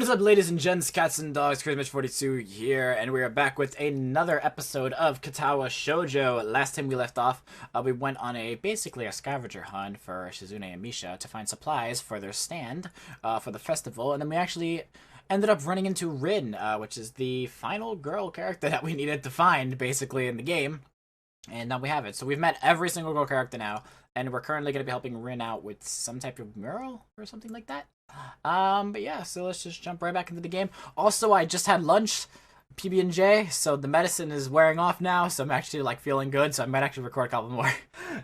What's up, ladies and gents, cats and dogs? Christmas42 here, and we are back with another episode of Katawa Shoujo. Last time we left off, we went on basically a scavenger hunt for Shizune and Misha to find supplies for their stand for the festival, and then we actually ended up running into Rin, which is the final girl character that we needed to find, basically, in the game. And now we have it. So we've met every single girl character now, and we're currently going to be helping Rin out with some type of mural or something like that. But yeah, so let's just jump right back into the game. Also, I just had lunch, PB&J, so the medicine is wearing off now, so I'm actually, like, feeling good, so I might actually record a couple more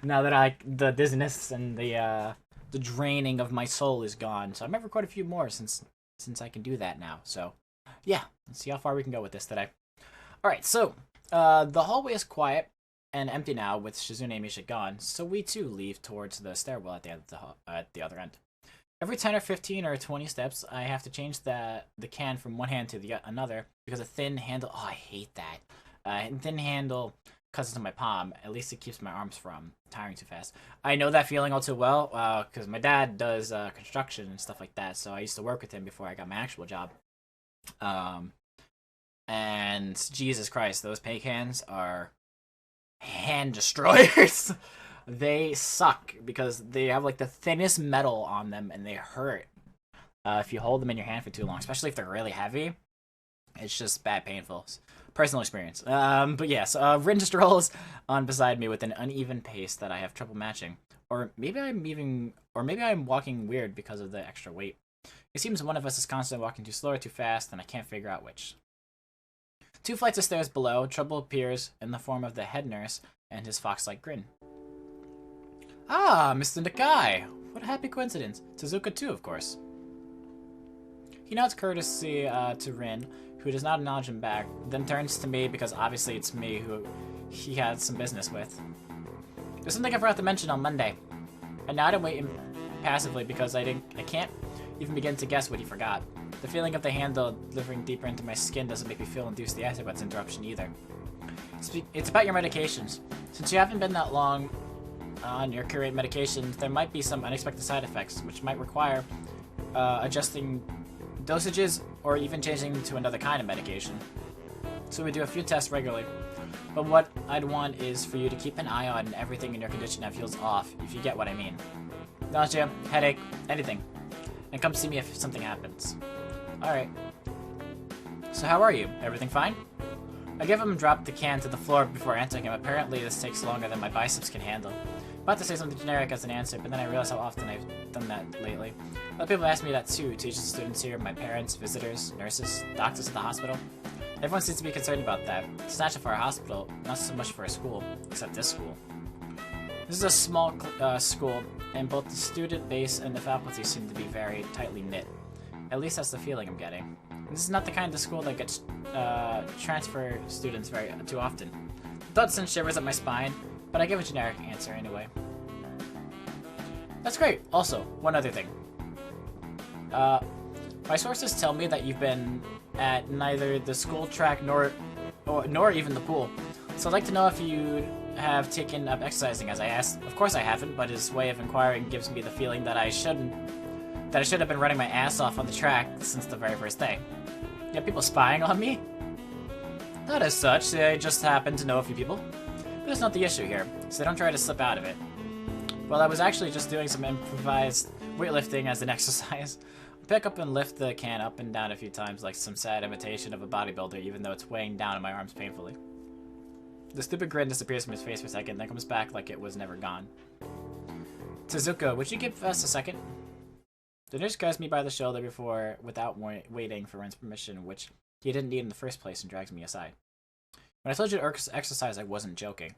now that the dizziness and the draining of my soul is gone. So I might record a few more since I can do that now. So, yeah, let's see how far we can go with this today. Alright, so, the hallway is quiet and empty now with Shizune and Misha gone, so we too leave towards the stairwell at the other end. Every 10 or 15 or 20 steps, I have to change the can from one hand to the another because a thin handle... Oh, I hate that. Thin handle cuts into my palm. At least it keeps my arms from tiring too fast. I know that feeling all too well because my dad does construction and stuff like that, so I used to work with him before I got my actual job. And Jesus Christ, those paint cans are hand destroyers. They suck because they have like the thinnest metal on them and they hurt if you hold them in your hand for too long, especially if they're really heavy. It's just bad, painful. Personal experience. But yeah, so Rin just rolls on beside me with an uneven pace that I have trouble matching. Or maybe I'm walking weird because of the extra weight. It seems one of us is constantly walking too slow or too fast, and I can't figure out which. 2 flights of stairs below, trouble appears in the form of the head nurse and his fox-like grin. Ah, Mr. Nakai! What a happy coincidence. Tezuka too, of course. He nods courtesy to Rin, who does not acknowledge him back, then turns to me because obviously it's me who he had some business with. There's something I forgot to mention on Monday. I nod and wait passively because I can't even begin to guess what he forgot. The feeling of the handle delivering deeper into my skin doesn't make me feel enthusiastic about this interruption either. It's about your medications. Since you haven't been that long on your current medications, there might be some unexpected side effects, which might require adjusting dosages or even changing to another kind of medication. So we do a few tests regularly. But what I'd want is for you to keep an eye on everything in your condition that feels off, if you get what I mean. Nausea, headache, anything. And come see me if something happens. Alright. So how are you? Everything fine? I give him a drop the can to the floor before answering him. Apparently this takes longer than my biceps can handle. About to say something generic as an answer, but then I realize how often I've done that lately. Other people ask me that too, teachers, students here, my parents, visitors, nurses, doctors at the hospital. Everyone seems to be concerned about that. It's not just for our hospital, not so much for a school, except this school. This is a small school, and both the student base and the faculty seem to be very tightly knit. At least that's the feeling I'm getting. This is not the kind of school that gets transfer students too often. Thought sent shivers up my spine, but I give a generic answer anyway. That's great. Also, one other thing. My sources tell me that you've been at neither the school track nor even the pool. So I'd like to know if you have taken up exercising, as I asked. Of course I haven't, but his way of inquiring gives me the feeling that I should have been running my ass off on the track since the very first day. You have people spying on me? Not as such, I just happen to know a few people. But that's not the issue here, so don't try to slip out of it. Well, I was actually just doing some improvised weightlifting as an exercise. I pick up and lift the can up and down a few times like some sad imitation of a bodybuilder, even though it's weighing down on my arms painfully. The stupid grin disappears from his face for a second, then comes back like it was never gone. Tezuka, would you give us a second? The nurse grabs me by the shoulder without waiting for Ren's permission, which he didn't need in the first place, and drags me aside. When I told you to exercise, I wasn't joking.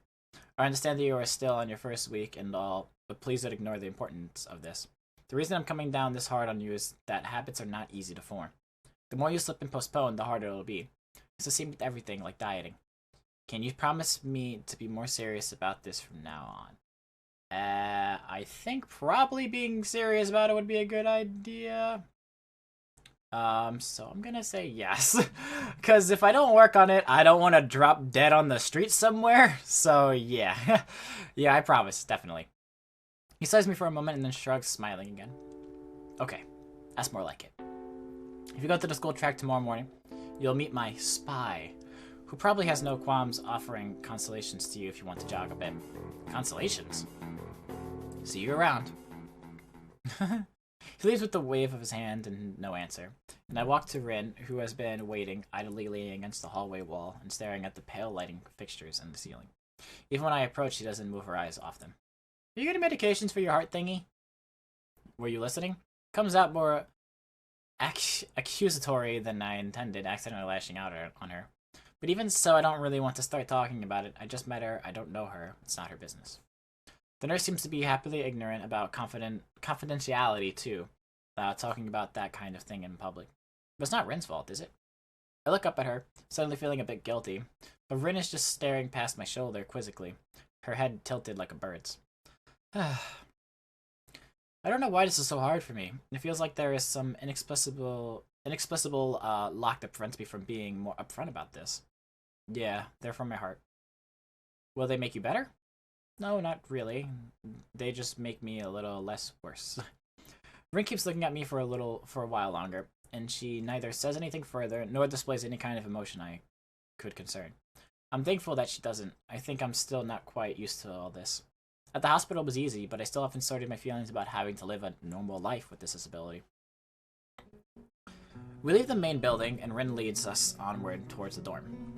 I understand that you are still on your first week and all, but please don't ignore the importance of this. The reason I'm coming down this hard on you is that habits are not easy to form. The more you slip and postpone, the harder it'll be. It's the same with everything, like dieting. Can you promise me to be more serious about this from now on? I think probably being serious about it would be a good idea. So I'm gonna say yes. Because if I don't work on it, I don't want to drop dead on the street somewhere. So yeah. Yeah, I promise, definitely. He studies me for a moment and then shrugs, smiling again. Okay, that's more like it. If you go to the school track tomorrow morning, you'll meet my spy, who probably has no qualms offering consolations to you if you want to jog a bit. Consolations? See you around. He leaves with a wave of his hand and no answer, and I walk to Rin, who has been waiting, idly leaning against the hallway wall and staring at the pale lighting fixtures in the ceiling. Even when I approach, she doesn't move her eyes off them. Are you getting medications for your heart thingy? Were you listening? Comes out more accusatory than I intended, accidentally lashing out on her. But even so, I don't really want to start talking about it. I just met her. I don't know her. It's not her business. The nurse seems to be happily ignorant about confidentiality, too, talking about that kind of thing in public. But it's not Rin's fault, is it? I look up at her, suddenly feeling a bit guilty, but Rin is just staring past my shoulder quizzically, her head tilted like a bird's. I don't know why this is so hard for me. It feels like there is some inexplicable lock that prevents me from being more upfront about this. Yeah, they're from my heart. Will they make you better? No, not really. They just make me a little less worse. Rin keeps looking at me for a while longer, and she neither says anything further nor displays any kind of emotion I could concern. I'm thankful that she doesn't. I think I'm still not quite used to all this. At the hospital it was easy, but I still haven't sorted my feelings about having to live a normal life with this disability. We leave the main building, and Rin leads us onward towards the dorm.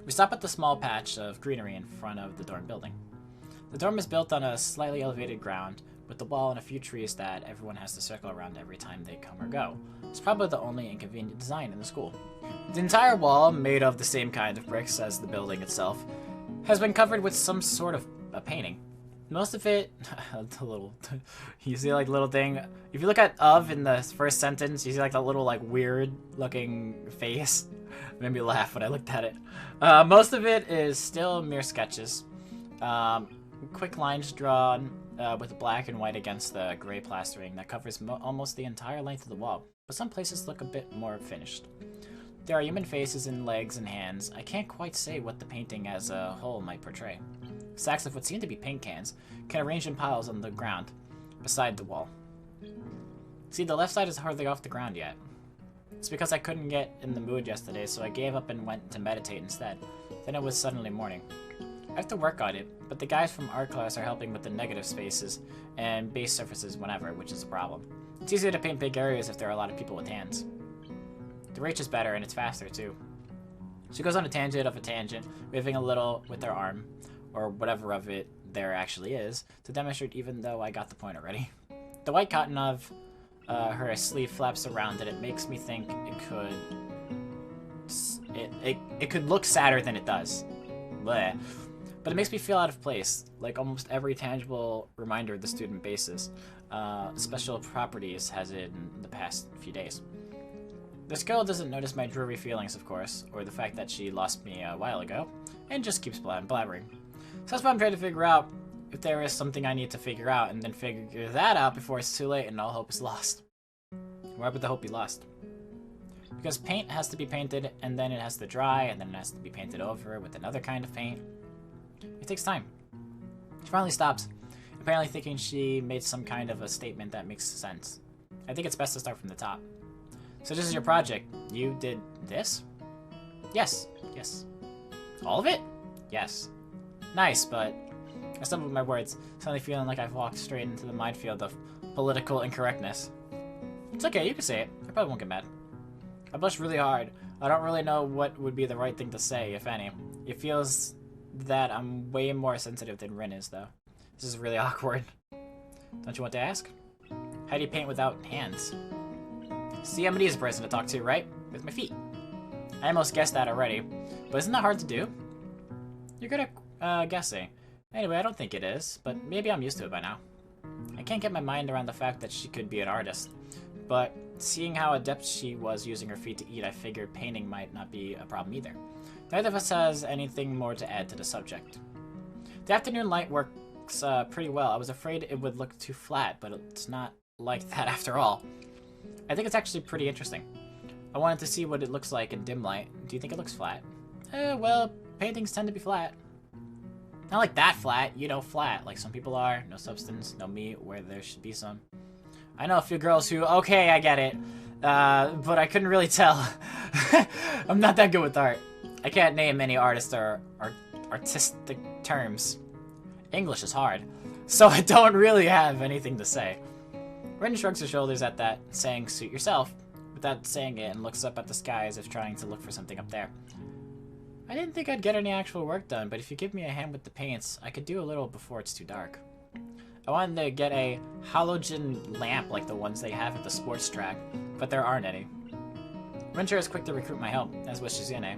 We stop at the small patch of greenery in front of the dorm building. The dorm is built on a slightly elevated ground, with the wall and a few trees that everyone has to circle around every time they come or go. It's probably the only inconvenient design in the school. The entire wall, made of the same kind of bricks as the building itself, has been covered with some sort of a painting. Most of it, you see like little thing, if you look at of in the first sentence, you see like that little like weird looking face. It made me laugh when I looked at it. Most of it is still mere sketches. Quick lines drawn with black and white against the gray plastering that covers almost the entire length of the wall, but some places look a bit more finished. There are human faces and legs and hands. I can't quite say what the painting as a whole might portray. Stacks of what seem to be paint cans can arrange in piles on the ground, beside the wall. See, the left side is hardly off the ground yet. It's because I couldn't get in the mood yesterday, so I gave up and went to meditate instead. Then it was suddenly morning. I have to work on it, but the guys from art class are helping with the negative spaces and base surfaces whenever, which is a problem. It's easier to paint big areas if there are a lot of people with hands. The reach is better, and it's faster, too. She goes on a tangent of a tangent, waving a little with her arm, or whatever of it there actually is, to demonstrate even though I got the point already. The white cotton of her sleeve flaps around it. It makes me think it could look sadder than it does. Bleh. But it makes me feel out of place, like almost every tangible reminder of the student basis. Special properties has it in the past few days. This girl doesn't notice my dreary feelings, of course, or the fact that she lost me a while ago, and just keeps blabbering. So that's why I'm trying to figure out if there is something I need to figure out, and then figure that out before it's too late and all hope is lost. Why would the hope be lost? Because paint has to be painted, and then it has to dry, and then it has to be painted over with another kind of paint. It takes time. She finally stops, apparently thinking she made some kind of a statement that makes sense. I think it's best to start from the top. So this is your project. You did this? Yes. Yes. All of it? Yes. Nice, but I stumbled with my words, suddenly feeling like I've walked straight into the minefield of political incorrectness. It's okay, you can say it. I probably won't get mad. I blushed really hard. I don't really know what would be the right thing to say, if any. It feels that I'm way more sensitive than Rin is, though. This is really awkward. Don't you want to ask? How do you paint without hands? See, I'm an easy person to talk to, right? With my feet. I almost guessed that already, but isn't that hard to do? You're good at guessing. Anyway, I don't think it is, but maybe I'm used to it by now. I can't get my mind around the fact that she could be an artist, but seeing how adept she was using her feet to eat, I figured painting might not be a problem either. Neither of us has anything more to add to the subject. The afternoon light works pretty well. I was afraid it would look too flat, but it's not like that after all. I think it's actually pretty interesting. I wanted to see what it looks like in dim light. Do you think it looks flat? Well, paintings tend to be flat. Not like that flat, you know, flat, like some people are. No substance, no meat, where there should be some. I know a few girls who, okay, I get it. but I couldn't really tell. I'm not that good with art. I can't name any artist or artistic terms. English is hard, so I don't really have anything to say. Ren shrugs her shoulders at that, saying, "Suit yourself," without saying it, and looks up at the sky as if trying to look for something up there. I didn't think I'd get any actual work done, but if you give me a hand with the paints, I could do a little before it's too dark. I wanted to get a halogen lamp like the ones they have at the sports track, but there aren't any. Rencher is quick to recruit my help, as was Shizune.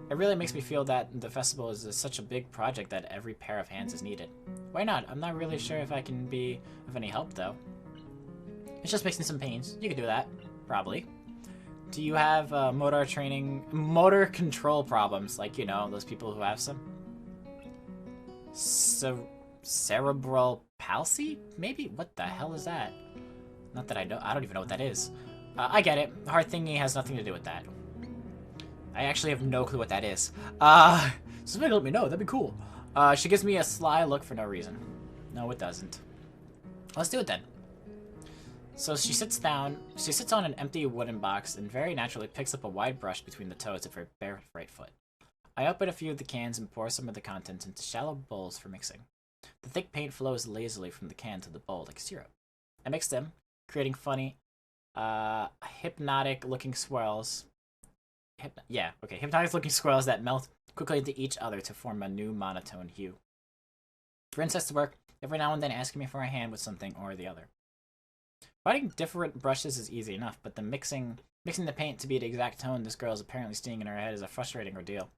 It really makes me feel that the festival is such a big project that every pair of hands is needed. Why not? I'm not really sure if I can be of any help, though. It's just mixing some paints. You could do that. Probably. Do you have motor control problems? Like, you know, those people who have some? Cerebral palsy? Maybe? What the hell is that? Not that I know. I don't even know what that is. I get it. Heart thingy has nothing to do with that. I actually have no clue what that is. Somebody let me know. That'd be cool. She gives me a sly look for no reason. No, it doesn't. Let's do it then. So she sits down. She sits on an empty wooden box and very naturally picks up a wide brush between the toes of her bare right foot. I open a few of the cans and pour some of the contents into shallow bowls for mixing. The thick paint flows lazily from the can to the bowl like syrup. I mix them, creating funny, hypnotic-looking swirls. Hypnotic-looking swirls that melt quickly into each other to form a new monotone hue. Rin sets to work, every now and then asking me for a hand with something or the other. Finding different brushes is easy enough, but the mixing the paint to be the exact tone this girl is apparently seeing in her head is a frustrating ordeal.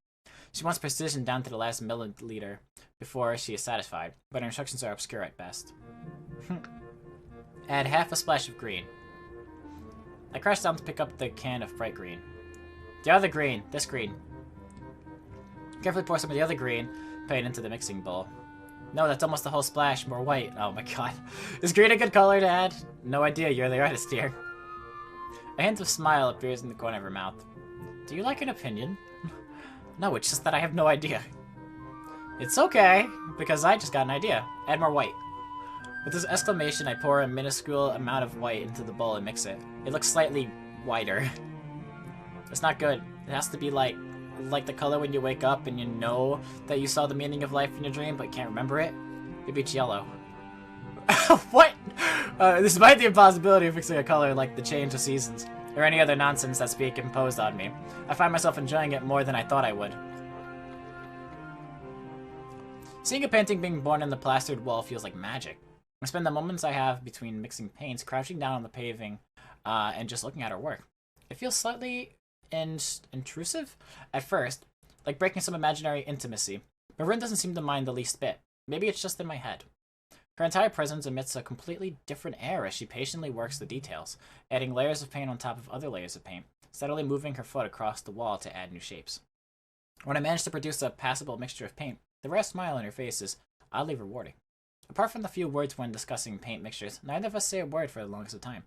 She wants precision down to the last milliliter before she is satisfied, but her instructions are obscure at best. Add half a splash of green. I crouch down to pick up the can of bright green. The other green. This green. Carefully pour some of the other green paint into the mixing bowl. No, that's almost the whole splash. More white. Oh my god. Is green a good color to add? No idea. You're the artist here. A hint of smile appears in the corner of her mouth. Do you like an opinion? No, it's just that I have no idea. It's okay, because I just got an idea. Add more white. With this exclamation, I pour a minuscule amount of white into the bowl and mix it. It looks slightly whiter. It's not good. It has to be like the color when you wake up and you know that you saw the meaning of life in your dream but can't remember it. Maybe it's yellow. What? Despite the impossibility of fixing a color like the change of seasons, or any other nonsense that's being imposed on me, I find myself enjoying it more than I thought I would. Seeing a painting being born in the plastered wall feels like magic. I spend the moments I have between mixing paints crouching down on the paving and just looking at her work. It feels slightly intrusive at first, like breaking some imaginary intimacy, but Rin doesn't seem to mind the least bit. Maybe it's just in my head. Her entire presence emits a completely different air as she patiently works the details, adding layers of paint on top of other layers of paint, steadily moving her foot across the wall to add new shapes. When I manage to produce a passable mixture of paint, the rare smile on her face is oddly rewarding. Apart from the few words when discussing paint mixtures, neither of us say a word for the longest of time.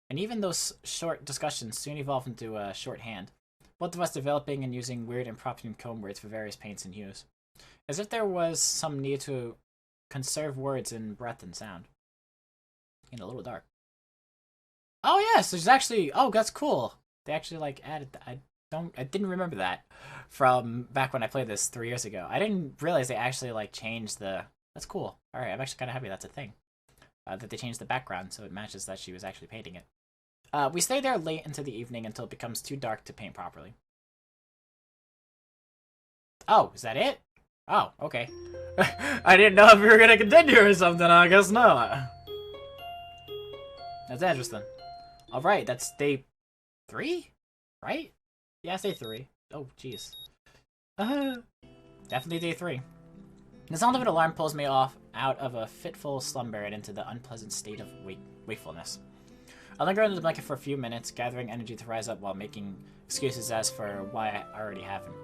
And even those short discussions soon evolve into a shorthand, both of us developing and using weird impromptu code words for various paints and hues. As if there was some need to conserve words in breath and sound. And a little dark. Oh yes, there's actually, oh that's cool. They actually like added that. I didn't remember that from back when I played this 3 years ago. I didn't realize they actually like changed the, that's cool. Alright, I'm actually kind of happy that's a thing. That they changed the background so it matches that she was actually painting it. We stay there late into the evening until it becomes too dark to paint properly. Oh, is that it? Oh, okay. I didn't know if we were gonna continue or something, I guess not. That's interesting. Alright, that's day 3? Right? Yeah, it's day 3. Oh, jeez. Definitely day 3. The sound of an alarm pulls me off out of a fitful slumber and into the unpleasant state of wakefulness. I linger under the blanket for a few minutes, gathering energy to rise up while making excuses as for why I already haven't.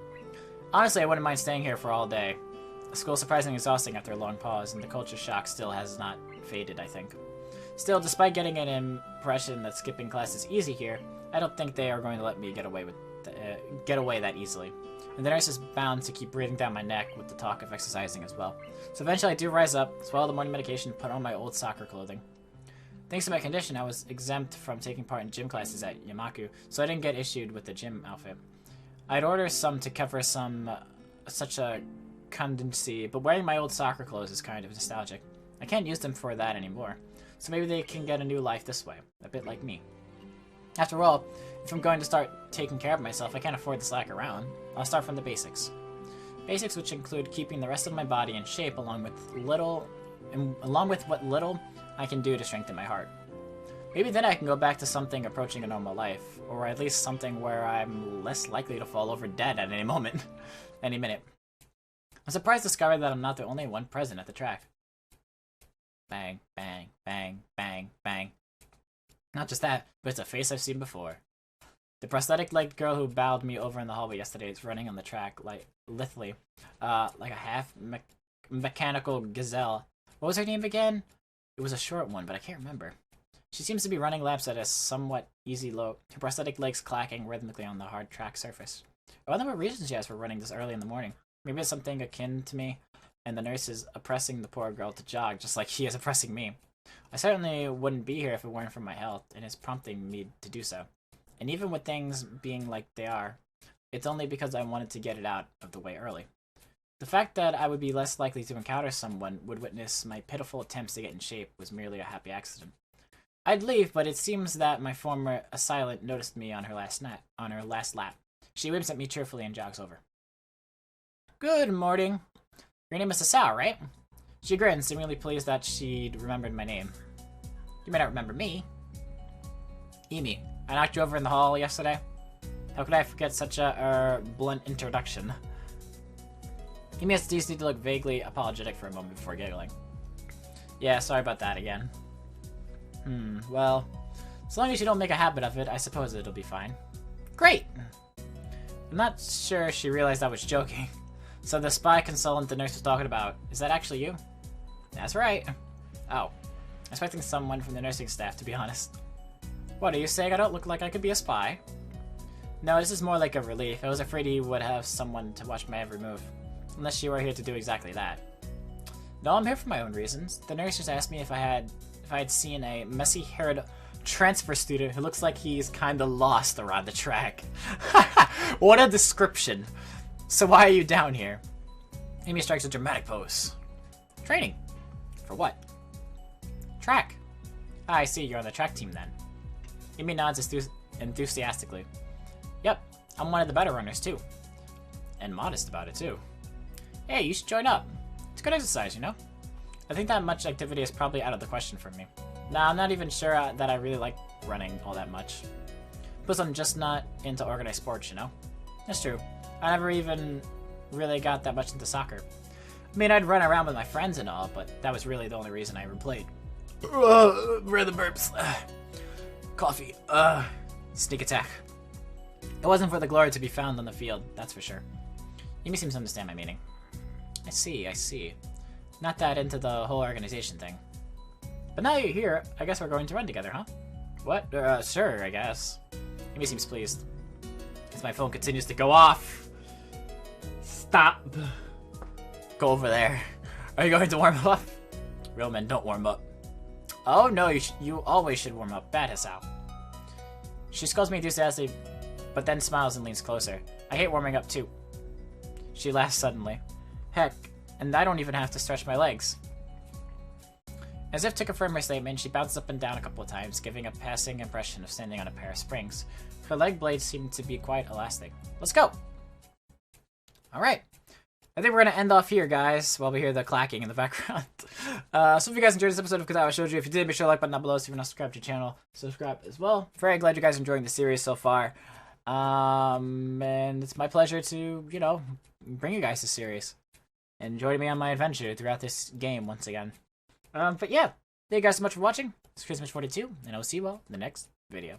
Honestly, I wouldn't mind staying here for all day. School is surprisingly exhausting after a long pause, and the culture shock still has not faded, I think. Still, despite getting an impression that skipping class is easy here, I don't think they are going to let me get away that easily. And the nurse is bound to keep breathing down my neck with the talk of exercising as well. So eventually I do rise up, swallow the morning medication, and put on my old soccer clothing. Thanks to my condition, I was exempt from taking part in gym classes at Yamaku, so I didn't get issued with the gym outfit. I'd order some to cover such a contingency, but wearing my old soccer clothes is kind of nostalgic. I can't use them for that anymore, so maybe they can get a new life this way, a bit like me. After all, if I'm going to start taking care of myself, I can't afford to slack around. I'll start from the basics. Basics which include keeping the rest of my body in shape along with what little I can do to strengthen my heart. Maybe then I can go back to something approaching a normal life, or at least something where I'm less likely to fall over dead at any moment, any minute. I'm surprised to discover that I'm not the only one present at the track. Bang, bang, bang, bang, bang. Not just that, but it's a face I've seen before. The prosthetic-legged girl who bowed me over in the hallway yesterday is running on the track, lithely, like a half-mechanical gazelle. What was her name again? It was a short one, but I can't remember. She seems to be running laps at a somewhat easy lope, her prosthetic legs clacking rhythmically on the hard track surface. I wonder what reason she has for running this early in the morning. Maybe it's something akin to me, and the nurse is oppressing the poor girl to jog, just like he is oppressing me. I certainly wouldn't be here if it weren't for my health, and it's prompting me to do so. And even with things being like they are, it's only because I wanted to get it out of the way early. The fact that I would be less likely to encounter someone would witness my pitiful attempts to get in shape was merely a happy accident. I'd leave, but it seems that my former assailant noticed me on her last lap. She winks at me cheerfully and jogs over. Good morning. Your name is Hisao, right? She grins, seemingly pleased that she'd remembered my name. You may not remember me. Emi, I knocked you over in the hall yesterday. How could I forget such a blunt introduction? Emi has the decency to look vaguely apologetic for a moment before giggling. Yeah, sorry about that again. Well, as long as you don't make a habit of it, I suppose it'll be fine. Great! I'm not sure she realized I was joking. So the spy consultant the nurse was talking about, is that actually you? That's right. Oh, I'm expecting someone from the nursing staff, to be honest. What, are you saying I don't look like I could be a spy? No, this is more like a relief. I was afraid you would have someone to watch my every move. Unless you were here to do exactly that. No, I'm here for my own reasons. The nurse just asked me if I had seen a messy-haired transfer student who looks like he's kinda lost around the track. What a description. So why are you down here? Emi strikes a dramatic pose. Training. For what? Track. Ah, I see, you're on the track team then. Emi nods enthusiastically. Yep, I'm one of the better runners too. And modest about it too. Hey, you should join up. It's good exercise, you know? I think that much activity is probably out of the question for me. Nah, I'm not even sure that I really like running all that much. Plus, I'm just not into organized sports, you know? That's true. I never even really got that much into soccer. I mean, I'd run around with my friends and all, but that was really the only reason I ever played. Where are the burps? Coffee. Sneak attack. It wasn't for the glory to be found on the field, that's for sure. Emi seems to understand my meaning. I see. Not that into the whole organization thing. But now you're here, I guess we're going to run together, huh? What? Sure, I guess. Emi seems pleased. As my phone continues to go off. Stop. Go over there. Are you going to warm up? Real men don't warm up. Oh no, you always should warm up. Bad Hisao. She scolds me enthusiastically, but then smiles and leans closer. I hate warming up too. She laughs suddenly. Heck, and I don't even have to stretch my legs. As if to confirm her statement, she bounced up and down a couple of times, giving a passing impression of standing on a pair of springs. Her leg blades seem to be quite elastic. Let's go! Alright. I think we're going to end off here, guys, while we hear the clacking in the background. So if you guys enjoyed this episode of Katawa Shoujo, if you did, be sure to like button down below. So if you're not subscribed to the channel, subscribe as well. Very glad you guys are enjoying the series so far. And it's my pleasure to, you know, bring you guys this series. And join me on my adventure throughout this game once again. But yeah, thank you guys so much for watching. This is Christmas 42, and I will see you all in the next video.